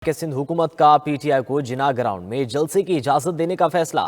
کہ سندھ حکومت کا پی ٹی آئی کو جناح گراؤنڈ میں جلسے کی اجازت دینے کا فیصلہ۔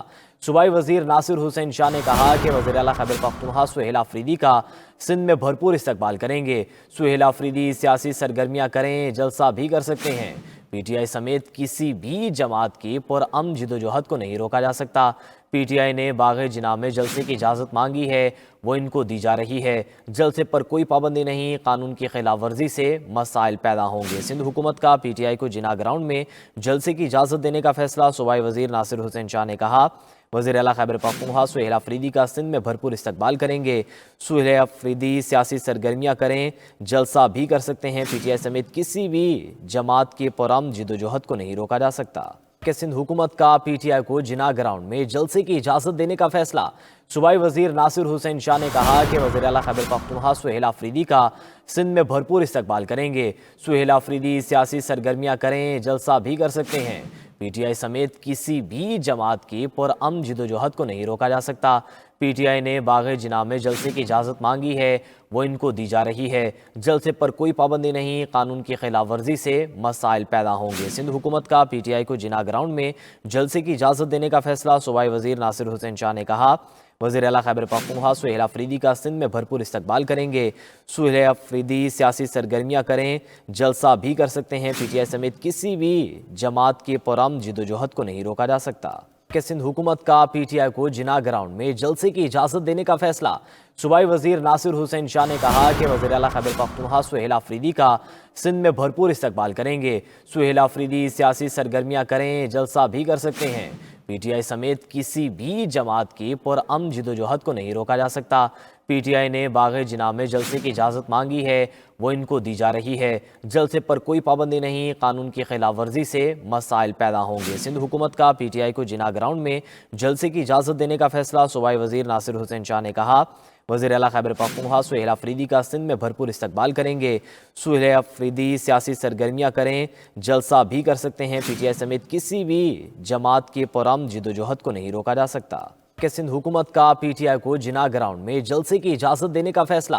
صوبائی وزیر ناصر حسین شاہ نے کہا کہ وزیر اعلیٰ خیبر پختونخوا سہیل آفریدی کا سندھ میں بھرپور استقبال کریں گے۔ سہیل آفریدی سیاسی سرگرمیاں کریں، جلسہ بھی کر سکتے ہیں۔ پی ٹی آئی سمیت کسی بھی جماعت کی پرامن جدوجہد کو نہیں روکا جا سکتا۔ پی ٹی آئی نے باغ جناح میں جلسے کی اجازت مانگی ہے، وہ ان کو دی جا رہی ہے۔ جلسے پر کوئی پابندی نہیں، قانون کی خلاف ورزی سے مسائل پیدا ہوں گے۔ سندھ حکومت کا پی ٹی آئی کو جناح گراؤنڈ میں جلسے کی اجازت دینے کا فیصلہ۔ صوبائی وزیر ناصر حسین شاہ نے کہا وزیر اعلیٰ خیبر پختونخوا سہیل آفریدی کا سندھ میں بھرپور استقبال کریں گے۔ سہیل آفریدی سیاسی سرگرمیاں کریں، جلسہ بھی کر سکتے ہیں۔ پی ٹی آئی سمیت کسی بھی جماعت کی پرامن جدوجہد کو نہیں روکا جا سکتا۔ کہ سندھ حکومت کا پی ٹی آئی کو جناح گراؤنڈ میں جلسے کی اجازت دینے کا فیصلہ۔ صوبائی وزیر ناصر حسین شاہ نے کہا کہ وزیر اعلیٰ خیبر پختونخوا سہیل آفریدی کا سندھ میں بھرپور استقبال کریں گے۔ سہیل آفریدی سیاسی سرگرمیاں کریں، جلسہ بھی کر سکتے ہیں۔ پی ٹی آئی سمیت کسی بھی جماعت کی پرامن جدوجہد کو نہیں روکا جا سکتا۔ پی ٹی آئی نے باغ جناح میں جلسے کی اجازت مانگی ہے، وہ ان کو دی جا رہی ہے۔ جلسے پر کوئی پابندی نہیں، قانون کی خلاف ورزی سے مسائل پیدا ہوں گے۔ سندھ حکومت کا پی ٹی آئی کو جناح گراؤنڈ میں جلسے کی اجازت دینے کا فیصلہ۔ صوبائی وزیر ناصر حسین شاہ نے کہا وزیر اعلیٰ خیبر پختونخوا سہیل آفریدی کا سندھ میں بھرپور استقبال کریں گے۔ سہیل آفریدی سیاسی سرگرمیاں کریں، جلسہ بھی کر سکتے ہیں۔ پی ٹی آئی سمیت کسی بھی جماعت کی پرامن جدوجہد کو نہیں روکا جا سکتا۔ کہ سندھ حکومت کا پی ٹی آئی کو جناح گراؤنڈ میں جلسے کی اجازت دینے کا فیصلہ۔ صوبائی وزیر ناصر حسین شاہ نے کہا کہ وزیر اعلیٰ خیبر پختونخوا سہیل آفریدی کا سندھ میں بھرپور استقبال کریں گے۔ سہیل آفریدی سیاسی سرگرمیاں کریں، جلسہ بھی کر سکتے ہیں۔ پی ٹی آئی سمیت کسی بھی جماعت کی پرامن جدوجہد کو نہیں روکا جا سکتا۔ پی ٹی آئی نے باغ جناح میں جلسے کی اجازت مانگی ہے، وہ ان کو دی جا رہی ہے۔ جلسے پر کوئی پابندی نہیں، قانون کی خلاف ورزی سے مسائل پیدا ہوں گے۔ سندھ حکومت کا پی ٹی آئی کو جناح گراؤنڈ میں جلسے کی اجازت دینے کا فیصلہ۔ صوبائی وزیر ناصر حسین شاہ نے کہا وزیر اعلیٰ خیبر پختونخوا سہیل آفریدی کا سندھ میں بھرپور استقبال کریں گے۔ سہیل آفریدی سیاسی سرگرمیاں کریں، جلسہ بھی کر سکتے ہیں۔ پی ٹی آئی سمیت کسی بھی جماعت کی پرامن جدوجہد کو نہیں روکا جا سکتا۔ کہ سندھ حکومت کا پی ٹی آئی کو جناح گراؤنڈ میں جلسے کی اجازت دینے کا فیصلہ۔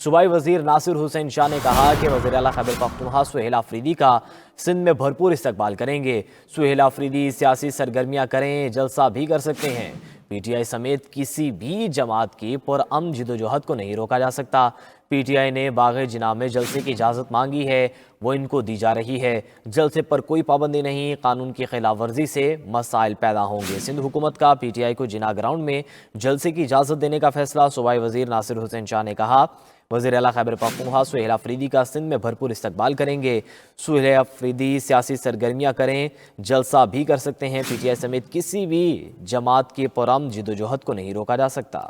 صوبائی وزیر ناصر حسین شاہ نے کہا کہ وزیر اعلیٰ خیبر پختونخوا سہیل آفریدی کا سندھ میں بھرپور استقبال کریں گے۔ سہیل آفریدی سیاسی سرگرمیاں کریں، جلسہ بھی کر سکتے ہیں۔ پی ٹی آئی سمیت کسی بھی جماعت کی پرامن جدوجہد کو نہیں روکا جا سکتا۔ پی ٹی آئی نے باغ جناح میں جلسے کی اجازت مانگی ہے، وہ ان کو دی جا رہی ہے۔ جلسے پر کوئی پابندی نہیں، قانون کی خلاف ورزی سے مسائل پیدا ہوں گے۔ سندھ حکومت کا پی ٹی آئی کو جناح گراؤنڈ میں جلسے کی اجازت دینے کا فیصلہ۔ صوبائی وزیر ناصر حسین شاہ نے کہا وزیر اعلیٰ خیبر پختونخوا سہیل آفریدی کا سندھ میں بھرپور استقبال کریں گے۔ سہیل آفریدی سیاسی سرگرمیاں کریں، جلسہ بھی کر سکتے ہیں۔ پی ٹی آئی سمیت کسی بھی جماعت کی پرامن جدوجہد کو نہیں روکا جا سکتا۔